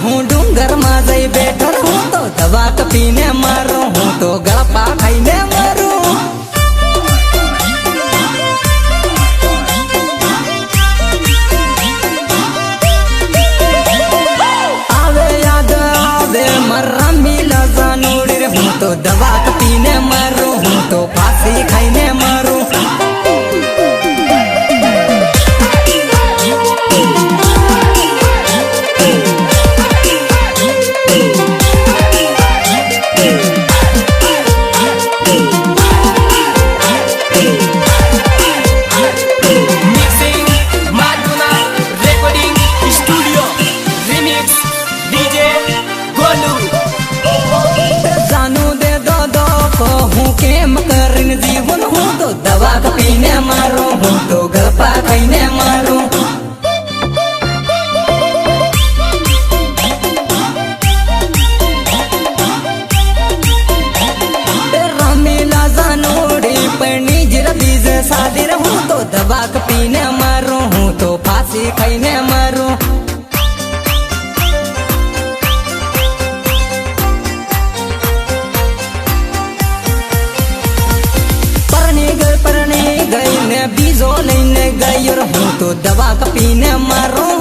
हूँ डूंगर में जई बैठो हूँ तो दवा पीने मारू हूँ तो गड़पा खाईने मारू। आवे याद आवे मर्रा मिला जानूरी हूँ तो दवा पीने मारू हूँ तो फांसी खाईने मारू। जीवन हूँ तो दवा पीने मारू हूँ तो गलपा खाईने मारू। रामीला जानोड़ी पढ़नी जिरा बीज शादी रहूँ तो दवा पीने मारू हूँ तो फांसी खाईने मारू। बीजो लेने गई हूँ तो दवा पीने मारो